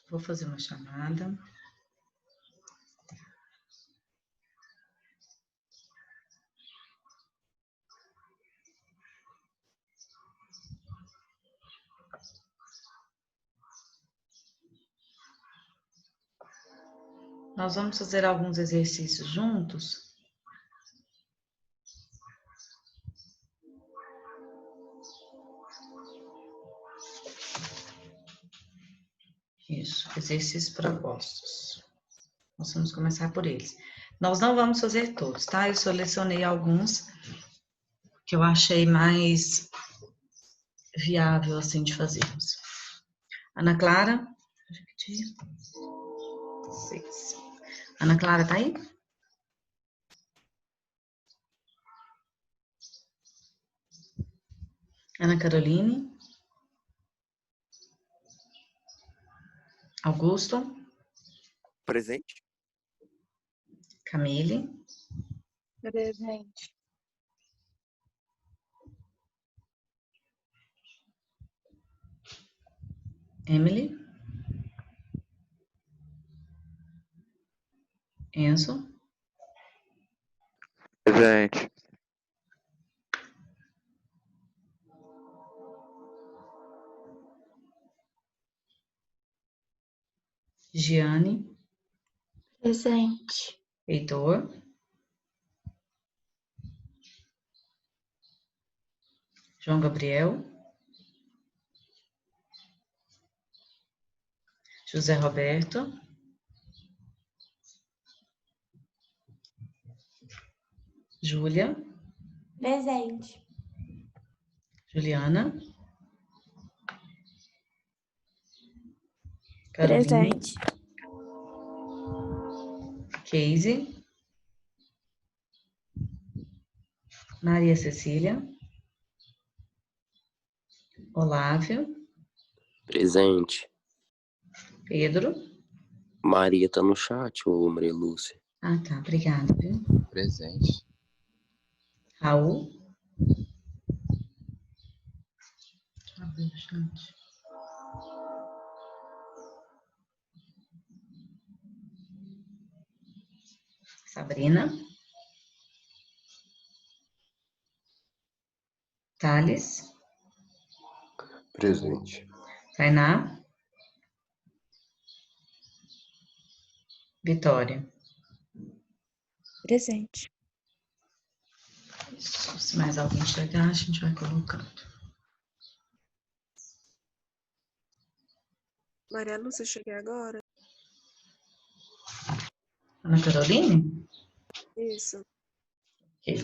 Vou fazer uma chamada. Nós vamos fazer alguns exercícios juntos. Isso, exercícios propostos. Nós vamos começar por eles. Nós não vamos fazer todos, tá? Eu selecionei alguns que eu achei mais viável, assim, de fazermos. Ana Clara. Ana Clara, tá aí? Ana Caroline. Augusto. Presente. Camille. Presente. Emily. Enzo. Presente. Giane. Presente. Heitor. João Gabriel. José Roberto. Júlia. Presente. Juliana. Caroline. Presente. Casey. Maria Cecília. Olávio. Presente. Pedro. Maria tá no chat, ô Maria Lúcia. Ah, tá. Obrigada, viu? Presente. Raul. Deixa eu abrir o chat. Sabrina. Thales. Presente. Tainá. Vitória. Presente. Isso. Se mais alguém chegar, a gente vai colocando. Maria Lúcia, cheguei agora. Ana Caroline? Isso. Ok.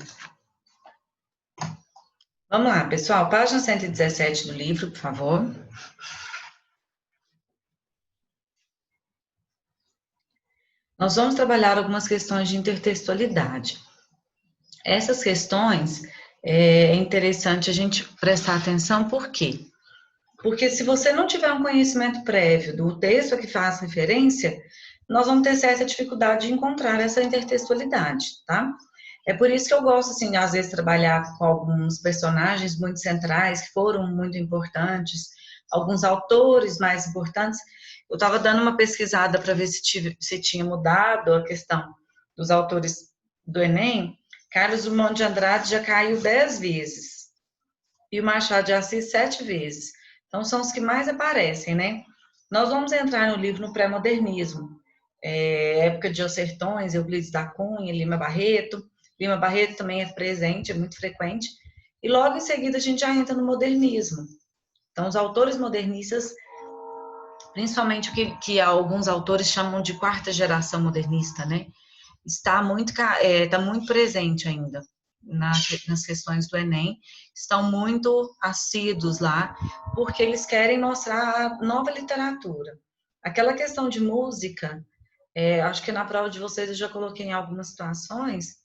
Vamos lá, pessoal. Página 117 do livro, por favor. Nós vamos trabalhar algumas questões de intertextualidade. Essas questões é interessante a gente prestar atenção, por quê? Porque se você não tiver um conhecimento prévio do texto a que faz referência, nós vamos ter certa dificuldade de encontrar essa intertextualidade, tá? É por isso que eu gosto, assim, às vezes, trabalhar com alguns personagens muito centrais, que foram muito importantes, alguns autores mais importantes. Eu estava dando uma pesquisada para ver se tinha mudado a questão dos autores do Enem. Carlos Drummond de Andrade já caiu 10 vezes, e o Machado de Assis 7 vezes. Então, são os que mais aparecem, né? Nós vamos entrar no livro no pré-modernismo, época de Os Sertões, Euclides da Cunha, Lima Barreto. Lima Barreto também é presente, é muito frequente. E logo em seguida a gente já entra no modernismo. Então, os autores modernistas, principalmente o que alguns autores chamam de quarta geração modernista, né? Está muito presente ainda nas questões do Enem, estão muito assíduos lá, porque eles querem mostrar a nova literatura. Aquela questão de música, acho que na prova de vocês eu já coloquei em algumas situações,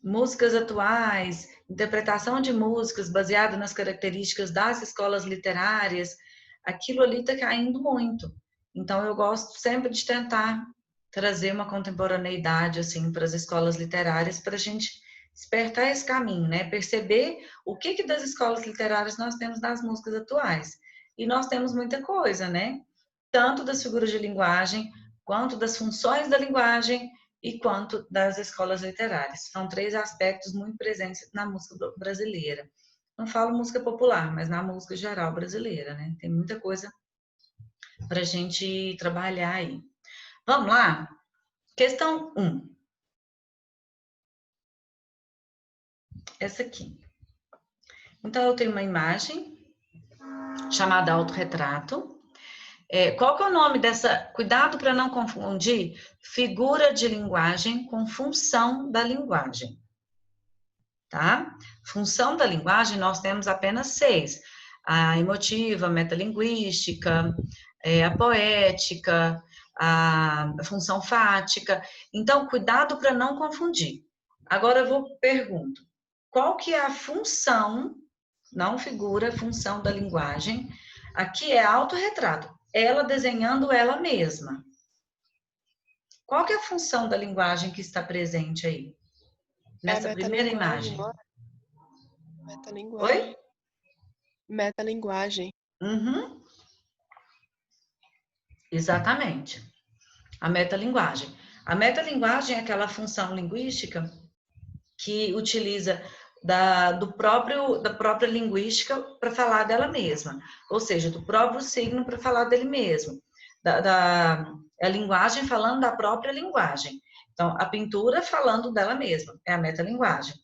músicas atuais, interpretação de músicas baseada nas características das escolas literárias, aquilo ali está caindo muito. Então, eu gosto sempre de tentar trazer uma contemporaneidade, assim, para as escolas literárias, para a gente despertar esse caminho, né? Perceber o que das escolas literárias nós temos nas músicas atuais. E nós temos muita coisa, né? tanto das figuras de linguagem, quanto das funções da linguagem e quanto das escolas literárias. São 3 aspectos muito presentes na música brasileira. Não falo música popular, mas na música geral brasileira, né? Tem muita coisa para a gente trabalhar aí. Vamos lá? Questão 1. Essa aqui. Então, eu tenho uma imagem chamada autorretrato. Qual que é o nome dessa? Cuidado para não confundir figura de linguagem com função da linguagem. Tá? Função da linguagem, nós temos apenas 6. A emotiva, a metalinguística, a poética, a função fática. Então, cuidado para não confundir. Agora eu pergunto, qual que é a função, não figura, função da linguagem? Aqui é autorretrato, ela desenhando ela mesma. Qual que é a função da linguagem que está presente aí? Nessa primeira imagem. Metalinguagem. Oi? Metalinguagem. Uhum. Exatamente. A metalinguagem. A metalinguagem é aquela função linguística que utiliza da própria linguística para falar dela mesma. Ou seja, do próprio signo para falar dele mesmo. A linguagem falando da própria linguagem. Então, a pintura falando dela mesma. É a metalinguagem.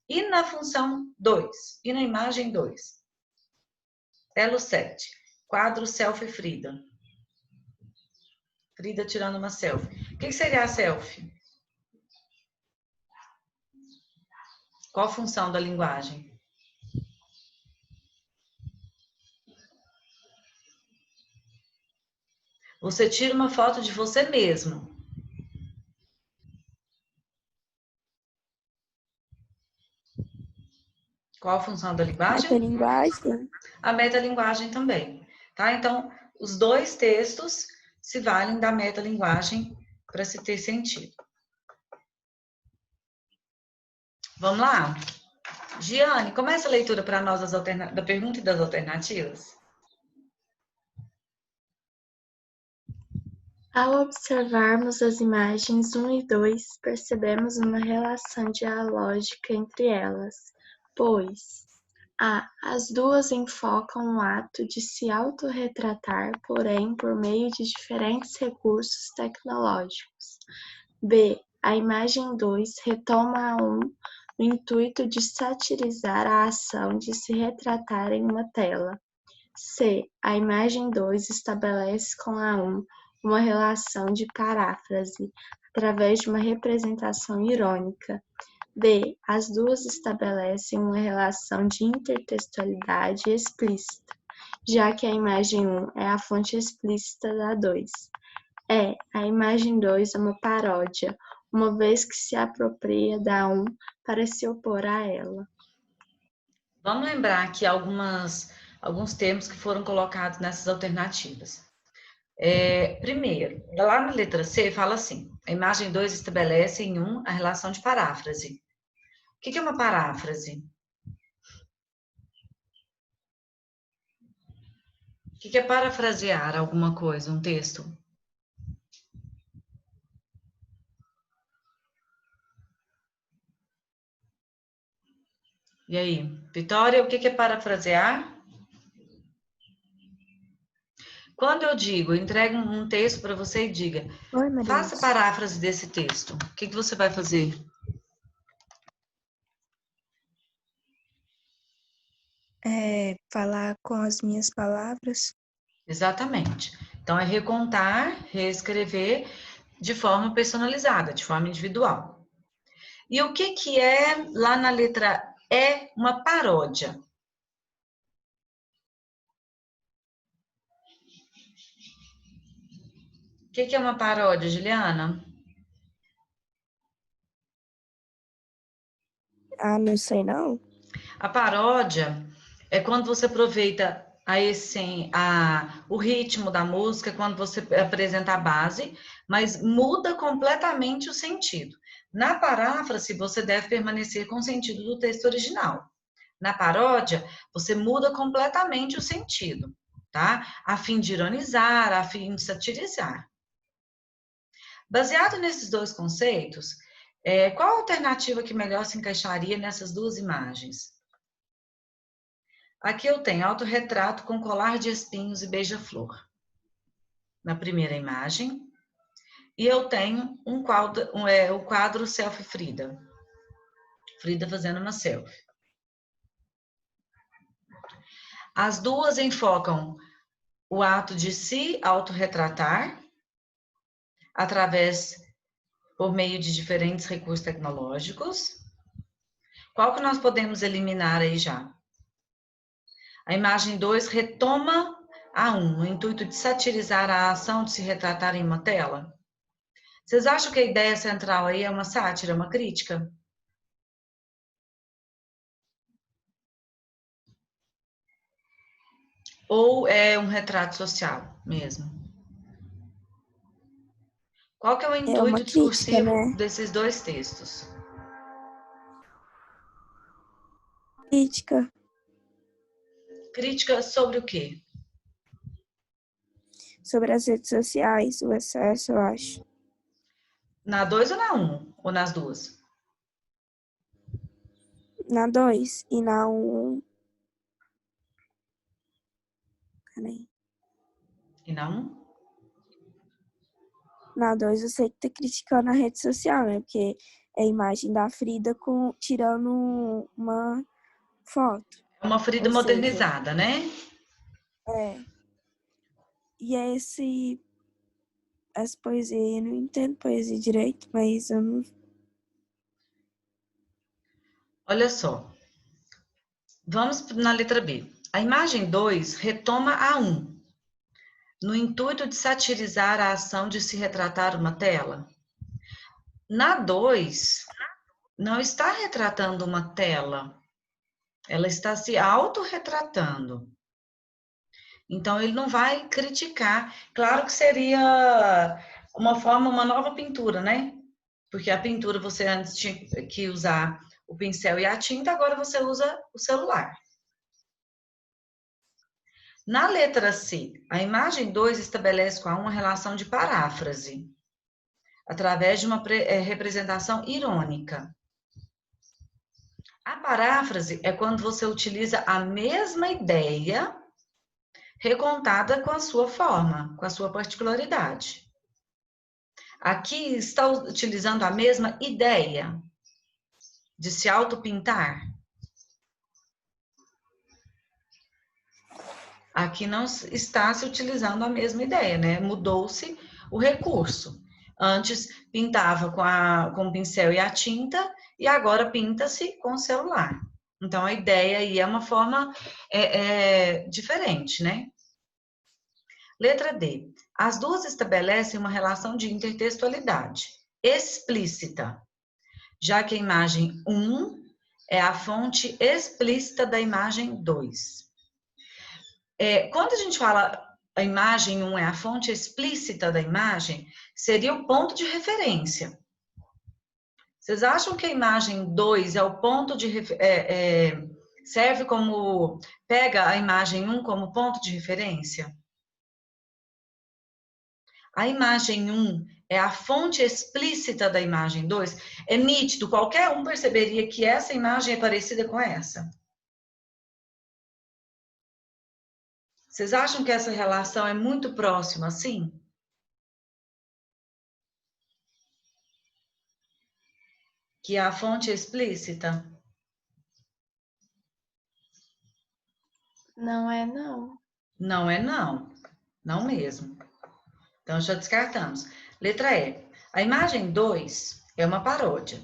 E na função 2? E na imagem 2? Elo 7. Quadro selfie Frida. Frida tirando uma selfie. O que seria a selfie? Qual a função da linguagem? Você tira uma foto de você mesmo. Qual a função da linguagem? Metalinguagem. A metalinguagem também. Tá? Então, os 2 textos se valem da metalinguagem para se ter sentido. Vamos lá? Giane, começa a leitura para nós da pergunta e das alternativas. Ao observarmos as imagens 1 e 2, percebemos uma relação dialógica entre elas, pois as duas enfocam o ato de se autorretratar, porém por meio de diferentes recursos tecnológicos. B. A imagem 2 retoma a 1 no intuito de satirizar a ação de se retratar em uma tela. C. A imagem 2 estabelece com a 1 uma relação de paráfrase, através de uma representação irônica. D. As duas estabelecem uma relação de intertextualidade explícita, já que a imagem 1 é a fonte explícita da 2. E. A imagem 2 é uma paródia, uma vez que se apropria da 1 para se opor a ela. Vamos lembrar aqui alguns termos que foram colocados nessas alternativas. Primeiro, lá na letra C fala assim, a imagem 2 estabelece em 1 a relação de paráfrase. O que é uma paráfrase? O que é parafrasear alguma coisa, um texto? E aí, Vitória, o que é parafrasear? Quando eu digo, entrego um texto para você e diga, faça paráfrase desse texto. O que você vai fazer? Falar com as minhas palavras. Exatamente. Então, é recontar, reescrever de forma personalizada, de forma individual. E o que é, lá na letra E, uma paródia? O que é uma paródia, Juliana? Não sei não. A paródia é quando você aproveita o ritmo da música, quando você apresenta a base, mas muda completamente o sentido. Na paráfrase, você deve permanecer com o sentido do texto original. Na paródia, você muda completamente o sentido. tá? A fim de ironizar, a fim de satirizar. Baseado nesses dois conceitos, qual a alternativa que melhor se encaixaria nessas duas imagens? Aqui eu tenho autorretrato com colar de espinhos e beija-flor, na primeira imagem. E eu tenho o quadro Selfie Frida. Frida fazendo uma selfie. As duas enfocam o ato de se autorretratar por meio de diferentes recursos tecnológicos. Qual que nós podemos eliminar aí já? A imagem 2 retoma a 1, no intuito de satirizar a ação de se retratar em uma tela. Vocês acham que a ideia central aí é uma sátira, uma crítica? Ou é um retrato social mesmo? Qual que é o uma intuito crítica, discursivo né? desses dois textos? Crítica Crítica sobre o quê? sobre as redes sociais, o excesso, eu acho. Na 2 ou na 1? Ou nas duas? Na 2 e na 1. Peraí. E na 1? Na 2 eu sei que tá criticando a rede social, né? Porque é a imagem da Frida tirando uma foto. É uma Frida Ou seja, modernizada, né? E é essa poesia, eu não entendo poesia direito, mas eu não. Olha só. Vamos na letra B. A imagem 2 retoma a 1, no intuito de satirizar a ação de se retratar uma tela. Na 2, não está retratando uma tela, ela está se autorretratando. Então, ele não vai criticar. Claro que seria uma nova pintura, né? Porque a pintura você antes tinha que usar o pincel e a tinta, agora você usa o celular. Na letra C, a imagem 2 estabelece com a 1 uma relação de paráfrase, através de uma representação irônica. A paráfrase é quando você utiliza a mesma ideia recontada com a sua forma, com a sua particularidade. Aqui está utilizando a mesma ideia de se autopintar. Aqui não está se utilizando a mesma ideia, né? Mudou-se o recurso. Antes pintava com o pincel e a tinta, e agora pinta-se com o celular. Então, a ideia aí é uma forma diferente, né? Letra D. As duas estabelecem uma relação de intertextualidade explícita, já que a imagem 1 é a fonte explícita da imagem 2. Quando a gente fala a imagem 1 é a fonte explícita da imagem, seria o ponto de referência. Vocês acham que a imagem 2 é o ponto de serve como, pega a imagem 1 como ponto de referência? A imagem 1 é a fonte explícita da imagem 2? É nítido, qualquer um perceberia que essa imagem é parecida com essa. Vocês acham que essa relação é muito próxima, assim? Que é a fonte explícita? Não é, não. Não é não. Não mesmo. Então, já descartamos. Letra E. A imagem 2 é uma paródia,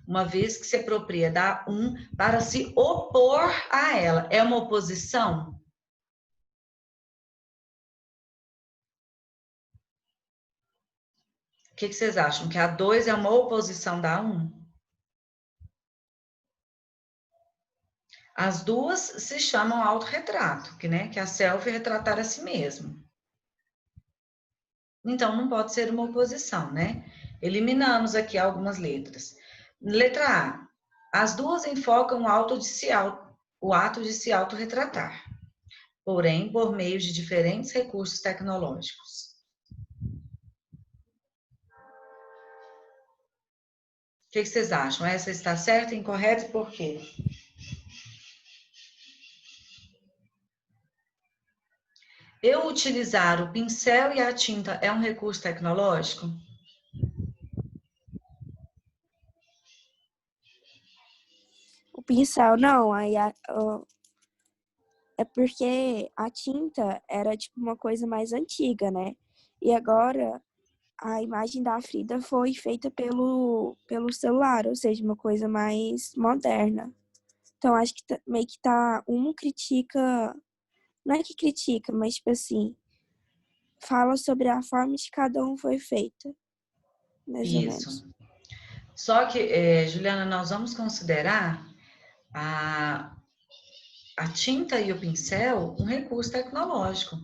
uma vez que se apropria da 1 para se opor a ela. É uma oposição? O que vocês acham? Que a 2 é uma oposição da 1? As duas se chamam autorretrato, que é a selfie é retratar a si mesmo. Então, não pode ser uma oposição, né? Eliminamos aqui algumas letras. Letra A. As duas enfocam o ato de se autorretratar. porém por meio de diferentes recursos tecnológicos. O que vocês acham? Essa está certa, incorreta e por quê? Eu utilizar o pincel e a tinta é um recurso tecnológico? O pincel, não. É porque a tinta era tipo uma coisa mais antiga, né? E agora a imagem da Frida foi feita pelo celular, ou seja, uma coisa mais moderna. Então acho que meio que um critica, não é que critica, mas tipo assim, fala sobre a forma de cada um foi feita, mais ou menos. Isso. Só que, Juliana, nós vamos considerar a tinta e o pincel um recurso tecnológico,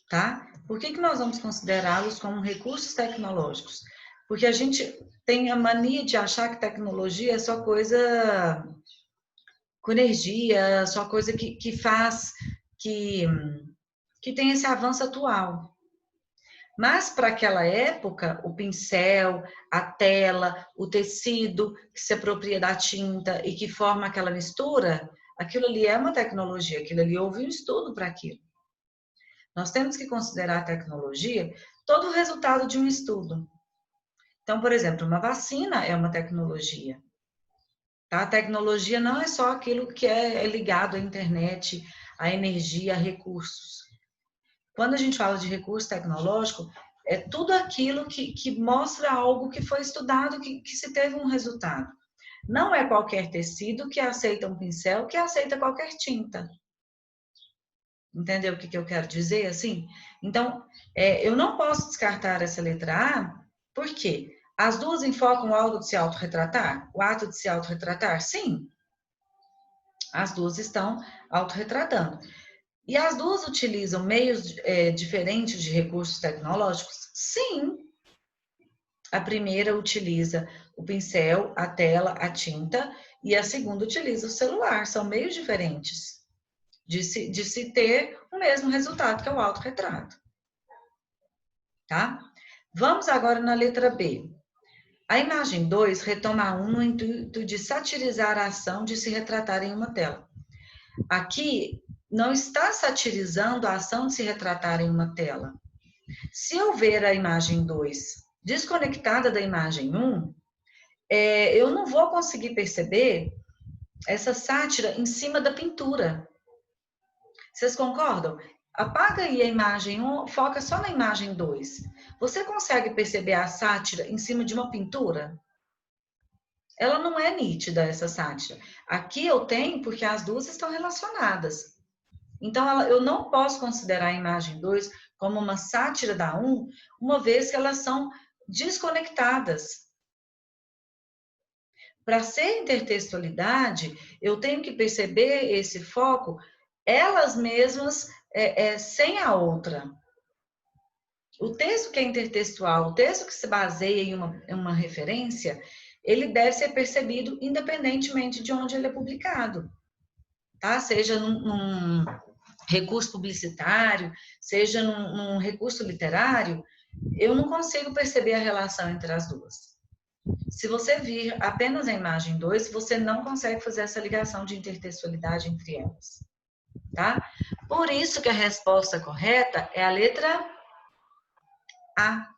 tá? Por que nós vamos considerá-los como recursos tecnológicos? Porque a gente tem a mania de achar que tecnologia é só coisa com energia, só coisa que faz, que tem esse avanço atual. Mas para aquela época, o pincel, a tela, o tecido que se apropria da tinta e que forma aquela mistura, aquilo ali é uma tecnologia, aquilo ali houve um estudo para aquilo. Nós temos que considerar a tecnologia todo o resultado de um estudo. Então, por exemplo, uma vacina é uma tecnologia. Tá? A tecnologia não é só aquilo que é ligado à internet, à energia, a recursos. Quando a gente fala de recurso tecnológico, é tudo aquilo que mostra algo que foi estudado, que se teve um resultado. Não é qualquer tecido que aceita um pincel, que aceita qualquer tinta. Entendeu o que eu quero dizer, assim? Então, eu não posso descartar essa letra A, porque as duas enfocam o ato de se autorretratar? O ato de se autorretratar? Sim. As duas estão autorretratando. E as duas utilizam meios diferentes de recursos tecnológicos? Sim. A primeira utiliza o pincel, a tela, a tinta, e a segunda utiliza o celular. São meios diferentes de se ter o mesmo resultado, que é o autorretrato. Tá? Vamos agora na letra B. A imagem 2 retoma a 1 no intuito de satirizar a ação de se retratar em uma tela. Aqui, não está satirizando a ação de se retratar em uma tela. Se eu ver a imagem 2 desconectada da imagem 1, eu não vou conseguir perceber essa sátira em cima da pintura. Vocês concordam? Apaga aí a imagem 1, foca só na imagem 2. Você consegue perceber a sátira em cima de uma pintura? Ela não é nítida, essa sátira. Aqui eu tenho porque as duas estão relacionadas. Então, eu não posso considerar a imagem 2 como uma sátira da 1, uma vez que elas são desconectadas. Para ser intertextualidade, eu tenho que perceber esse foco, elas mesmas, sem a outra. O texto que é intertextual, o texto que se baseia em uma referência, ele deve ser percebido independentemente de onde ele é publicado. Tá? Seja num recurso publicitário, seja num recurso literário, eu não consigo perceber a relação entre as duas. Se você vir apenas a imagem 2, você não consegue fazer essa ligação de intertextualidade entre elas. Tá? Por isso que a resposta correta é a letra A.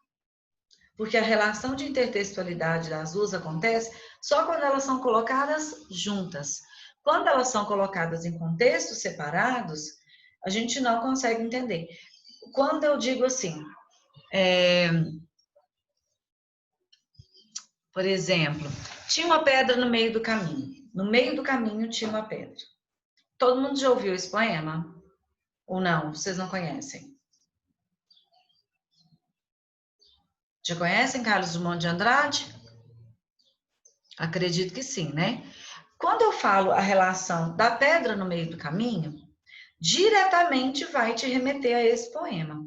Porque a relação de intertextualidade das duas acontece só quando elas são colocadas juntas. Quando elas são colocadas em contextos separados, a gente não consegue entender. Quando eu digo assim, por exemplo, tinha uma pedra no meio do caminho. No meio do caminho tinha uma pedra. Todo mundo já ouviu esse poema? Ou não? Vocês não conhecem? Já conhecem Carlos Drummond de Andrade? Acredito que sim, né? Quando eu falo a relação da pedra no meio do caminho, diretamente vai te remeter a esse poema.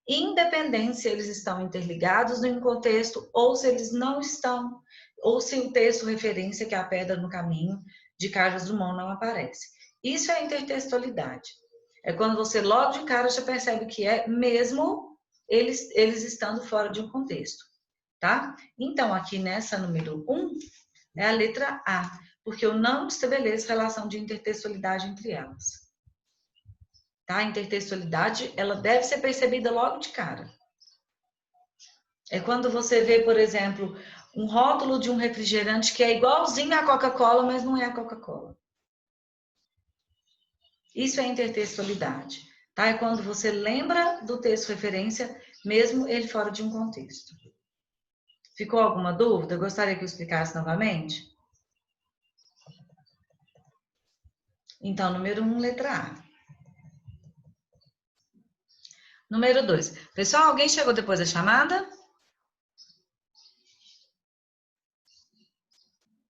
Independente se eles estão interligados em um contexto ou se eles não estão, ou se o texto referência que é a pedra no caminho de Carlos Drummond não aparece. Isso é intertextualidade. É quando você logo de cara já percebe que é, mesmo eles estando fora de um contexto, tá? Então, aqui nessa número 1, é a letra A, porque eu não estabeleço relação de intertextualidade entre elas. Tá? A intertextualidade, ela deve ser percebida logo de cara. É quando você vê, por exemplo, um rótulo de um refrigerante que é igualzinho à Coca-Cola, mas não é a Coca-Cola. Isso é intertextualidade, tá? É quando você lembra do texto referência, mesmo ele fora de um contexto. Ficou alguma dúvida? Gostaria que eu explicasse novamente? Então, número 1, letra A. Número 2. Pessoal, alguém chegou depois da chamada?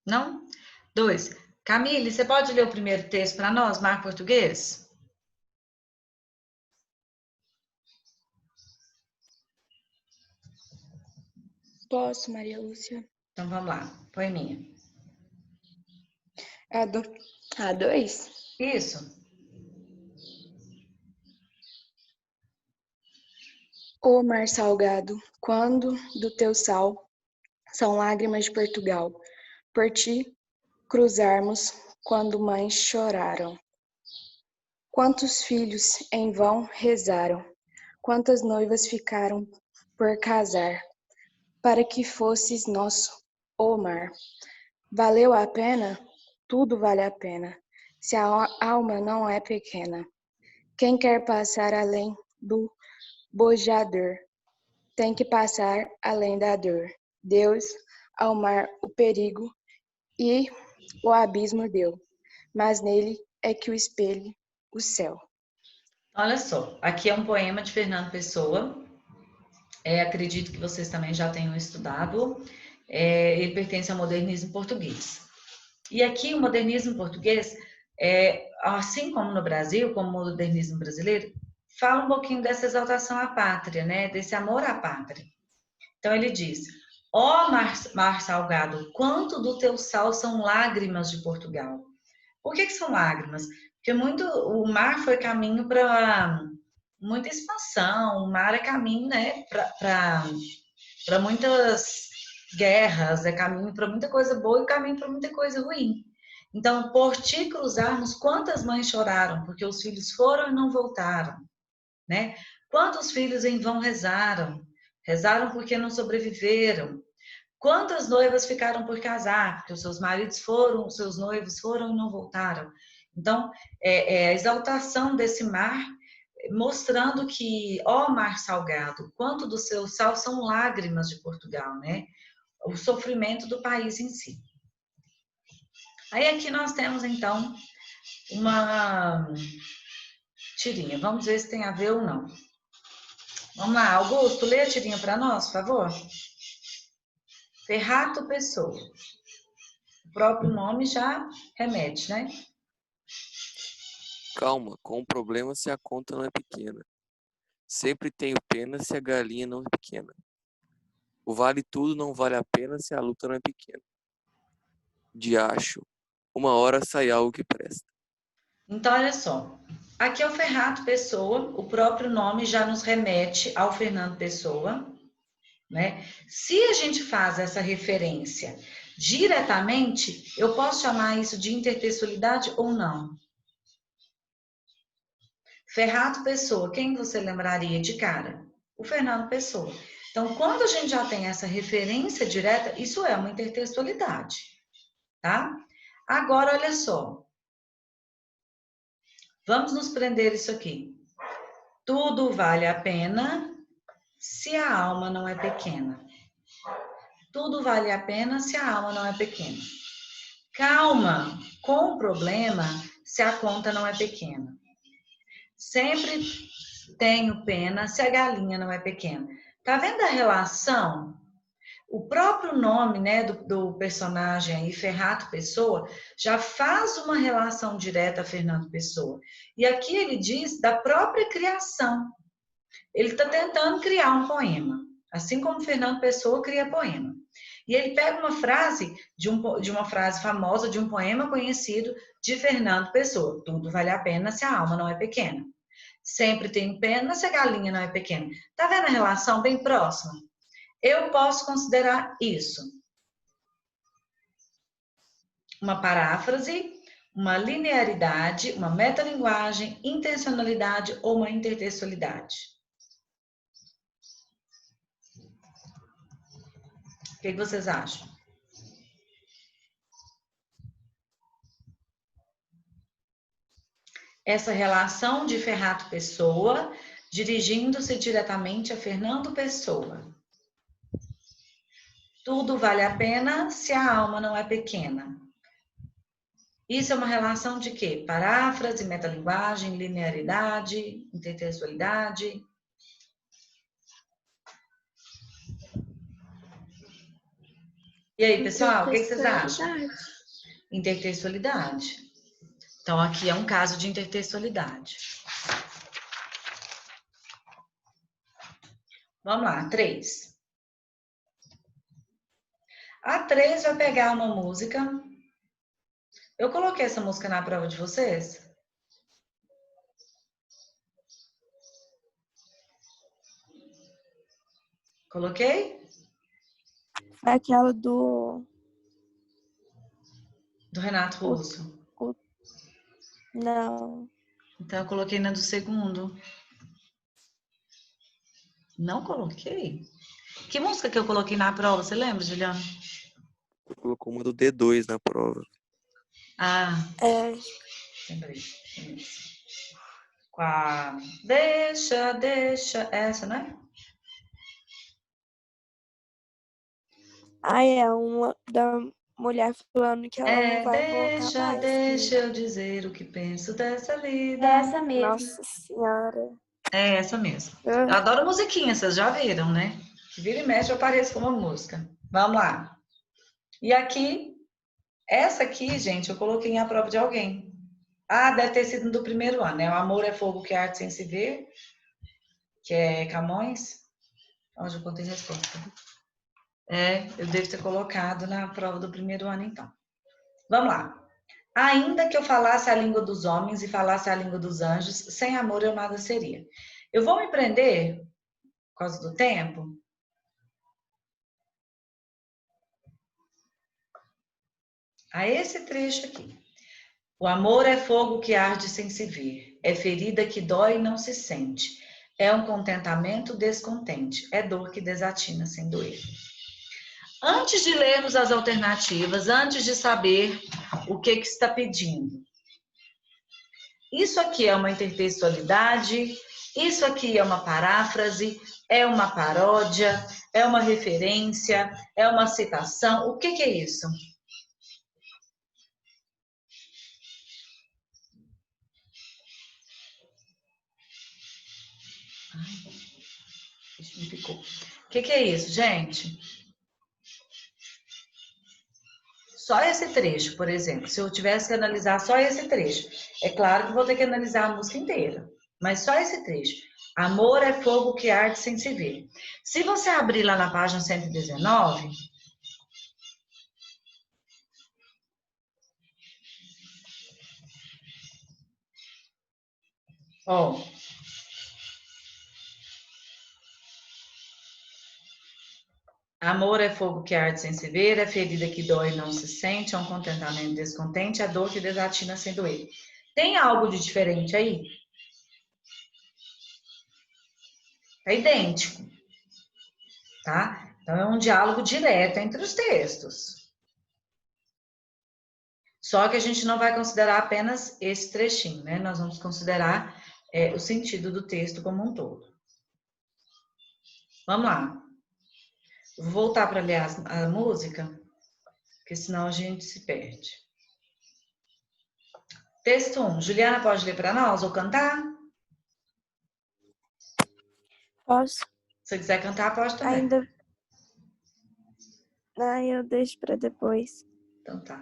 Não? 2. Camille, você pode ler o primeiro texto para nós, Mar Português? Posso, Maria Lúcia? Então, vamos lá. Põe minha. A2? Isso. Ô mar salgado, quando do teu sal são lágrimas de Portugal, por ti cruzarmos quando mães choraram. Quantos filhos em vão rezaram, quantas noivas ficaram por casar, para que fosses nosso, ô mar. Valeu a pena? Tudo vale a pena, se a alma não é pequena. Quem quer passar além do bojador, tem que passar além da dor. Deus, ao mar, o perigo e o abismo deu, mas nele é que o espelho o céu. Olha só, aqui é um poema de Fernando Pessoa. Acredito que vocês também já tenham estudado. Ele pertence ao modernismo português. E aqui o modernismo português, assim como no Brasil, como o modernismo brasileiro, fala um pouquinho dessa exaltação à pátria, né? Desse amor à pátria. Então ele diz: ó mar salgado, quanto do teu sal são lágrimas de Portugal. Por que são lágrimas? Porque o mar foi caminho para muita expansão, o mar é caminho, né, para muitas guerras, é caminho para muita coisa boa e caminho para muita coisa ruim. Então, por ti cruzarmos, quantas mães choraram, porque os filhos foram e não voltaram, né? Quantos filhos em vão rezaram? Rezaram porque não sobreviveram. Quantas noivas ficaram por casar, porque os seus maridos foram, os seus noivos foram e não voltaram. Então, a exaltação desse mar, mostrando que, ó mar salgado, quanto do seu sal são lágrimas de Portugal, né? O sofrimento do país em si. Aí aqui nós temos, então, uma tirinha. Vamos ver se tem a ver ou não. Vamos lá, Augusto, lê a tirinha para nós, por favor. Ferrato Pessoa. O próprio nome já remete, né? Calma, com o problema se a conta não é pequena. Sempre tenho pena se a galinha não é pequena. O vale tudo não vale a pena se a luta não é pequena. Diacho, uma hora sai algo que presta. Então, olha só. Aqui é o Ferrato Pessoa, o próprio nome já nos remete ao Fernando Pessoa, né? Se a gente faz essa referência diretamente, eu posso chamar isso de intertextualidade ou não? Ferrato Pessoa, quem você lembraria de cara? O Fernando Pessoa. Então, quando a gente já tem essa referência direta, isso é uma intertextualidade, tá? Agora, olha só. Vamos nos prender isso aqui. Tudo vale a pena se a alma não é pequena. Tudo vale a pena se a alma não é pequena. Calma com o problema se a conta não é pequena. Sempre tenho pena se a galinha não é pequena. Tá vendo a relação? O próprio nome, né, do personagem aí, Ferrato Pessoa, já faz uma relação direta a Fernando Pessoa. E aqui ele diz da própria criação. Ele está tentando criar um poema, assim como Fernando Pessoa cria poema. E ele pega uma frase de uma frase famosa de um poema conhecido de Fernando Pessoa. Tudo vale a pena se a alma não é pequena. Sempre tenho pena se a galinha não é pequena. Tá vendo a relação bem próxima? Eu posso considerar isso uma paráfrase, uma linearidade, uma metalinguagem, intencionalidade ou uma intertextualidade. O que vocês acham? Essa relação de Ferrato Pessoa, dirigindo-se diretamente a Fernando Pessoa. Tudo vale a pena se a alma não é pequena. Isso é uma relação de quê? Paráfrase, metalinguagem, linearidade, intertextualidade. E aí, pessoal, o que vocês acham? Intertextualidade. Então, aqui é um caso de intertextualidade. Vamos lá, 3. A 3 vai pegar uma música. Eu coloquei essa música na prova de vocês? Coloquei? Foi aquela do Renato Russo. Não. Então, eu coloquei na do segundo. Não coloquei? Que música que eu coloquei na prova? Você lembra, Juliana? Colocou uma do D2 na prova. Ah, lembrei. Deixa, essa, né? É uma da mulher falando que ela não vai voltar mais. Deixa eu dizer o que penso dessa vida. Essa mesmo. Nossa Senhora. É essa mesmo. Eu adoro musiquinha, vocês já viram, né? Que vira e mexe eu apareço com uma música. Vamos lá. E aqui, essa aqui, gente, eu coloquei em a prova de alguém. Ah, deve ter sido do primeiro ano, né? O amor é fogo que arde sem se ver, que é Camões. Onde eu contei a resposta. Eu devo ter colocado na prova do primeiro ano, então. Vamos lá. Ainda que eu falasse a língua dos homens e falasse a língua dos anjos, sem amor eu nada seria. Eu vou me prender, por causa do tempo, a esse trecho aqui. O amor é fogo que arde sem se ver, é ferida que dói e não se sente, é um contentamento descontente, é dor que desatina sem doer. Antes de lermos as alternativas, antes de saber o que está pedindo, isso aqui é uma intertextualidade, isso aqui é uma paráfrase, é uma paródia, é uma referência, é uma citação, o que é isso? Me ficou. O que é isso, gente? Só esse trecho, por exemplo. Se eu tivesse que analisar só esse trecho, é claro que vou ter que analisar a música inteira, mas só esse trecho. Amor é fogo que arde sem se ver. Se você abrir lá na página 119, ó, amor é fogo que arde sem se ver, é ferida que dói e não se sente, é um contentamento descontente, é dor que desatina sem doer. Tem algo de diferente aí? É idêntico, tá? Então, é um diálogo direto entre os textos. Só que a gente não vai considerar apenas esse trechinho, né? Nós vamos considerar o sentido do texto como um todo. Vamos lá. Vou voltar para ler a música, porque senão a gente se perde. Texto 1. Juliana pode ler para nós ou cantar? Posso? Se você quiser cantar, pode também. Eu deixo para depois. Então tá.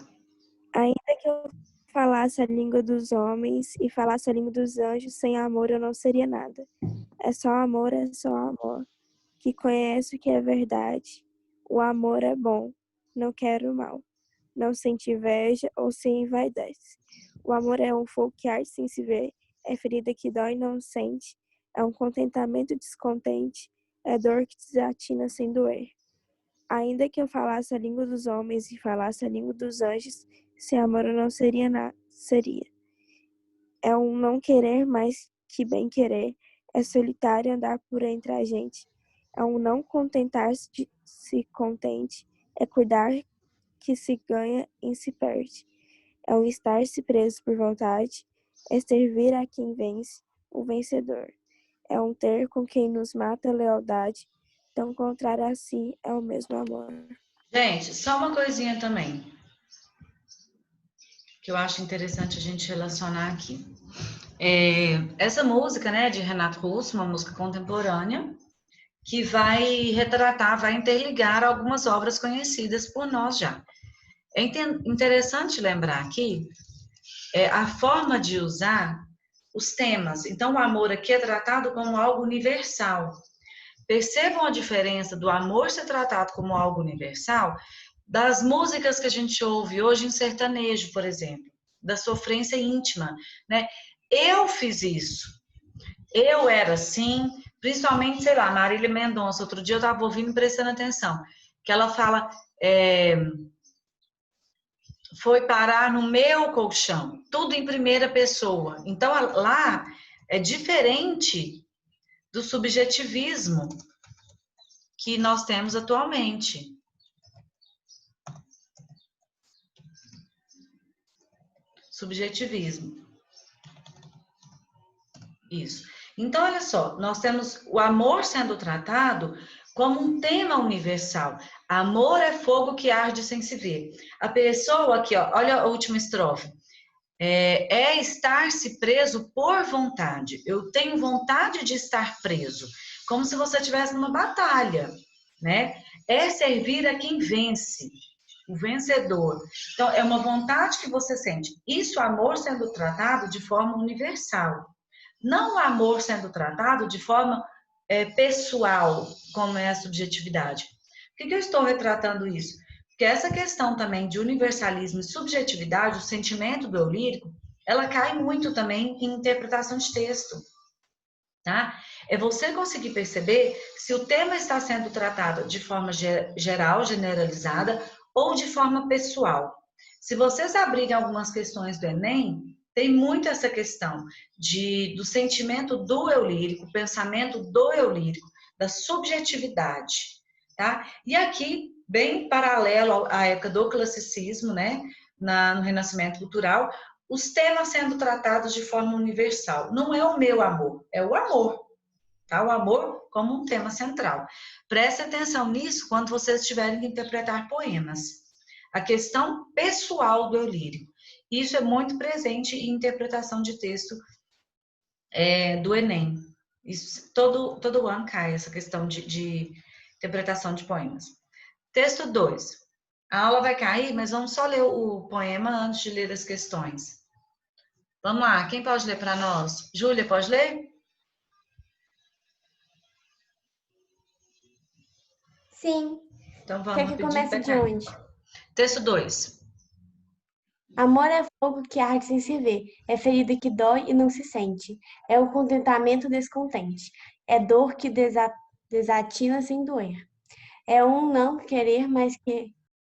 Ainda que eu falasse a língua dos homens e falasse a língua dos anjos, sem amor eu não seria nada. É só amor, que conhece o que é verdade. O amor é bom, não quer o mal. Não sente inveja ou se envaidece. O amor é um fogo que arde sem se ver, é ferida que dói e não sente, é um contentamento descontente, é dor que desatina sem doer. Ainda que eu falasse a língua dos homens e falasse a língua dos anjos, sem amor eu não seria nada, seria. É um não querer mais que bem querer, é solitário andar por entre a gente. É um não contentar-se de se contente, é cuidar que se ganha e se perde. É um estar-se preso por vontade, é servir a quem vence, o vencedor. É um ter com quem nos mata a lealdade, tão contrário a si é o mesmo amor. Gente, só uma coisinha também, que eu acho interessante a gente relacionar aqui. Essa música, né, de Renato Russo, uma música contemporânea, que vai retratar, vai interligar algumas obras conhecidas por nós já. É interessante lembrar aqui a forma de usar os temas. Então, o amor aqui é tratado como algo universal. Percebam a diferença do amor ser tratado como algo universal das músicas que a gente ouve hoje em sertanejo, por exemplo, da sofrência íntima, né? Eu fiz isso, eu era assim, principalmente, sei lá, Marília Mendonça, outro dia eu estava ouvindo e prestando atenção, que ela fala, foi parar no meu colchão, tudo em primeira pessoa. Então, lá é diferente do subjetivismo que nós temos atualmente. Subjetivismo. Isso. Então, olha só, nós temos o amor sendo tratado como um tema universal. Amor é fogo que arde sem se ver. A pessoa aqui, ó, olha a última estrofe. É estar-se preso por vontade. Eu tenho vontade de estar preso, como se você estivesse numa batalha, né? É servir a quem vence, o vencedor. Então, é uma vontade que você sente. Isso, amor sendo tratado de forma universal. Não o amor sendo tratado de forma pessoal, como é a subjetividade. Por que eu estou retratando isso? Porque essa questão também de universalismo e subjetividade, o sentimento do eu lírico, ela cai muito também em interpretação de texto. Tá? É você conseguir perceber se o tema está sendo tratado de forma geral, generalizada, ou de forma pessoal. Se vocês abrirem algumas questões do Enem, tem muito essa questão do sentimento do eu lírico, pensamento do eu lírico, da subjetividade, tá? E aqui, bem paralelo à época do classicismo, né, no Renascimento Cultural, os temas sendo tratados de forma universal. Não é o meu amor, é o amor, tá? O amor como um tema central. Preste atenção nisso quando vocês tiverem que interpretar poemas. A questão pessoal do eu lírico. Isso é muito presente em interpretação de texto do Enem. Isso, todo ano cai essa questão de interpretação de poemas. Texto 2. A aula vai cair, mas vamos só ler o poema antes de ler as questões. Vamos lá, quem pode ler para nós? Júlia, pode ler? Sim. Então vamos. Quer que comece de onde? Texto 2. Amor é fogo que arde sem se ver, é ferida que dói e não se sente, é o contentamento descontente, é dor que desatina sem doer. É um não querer mais que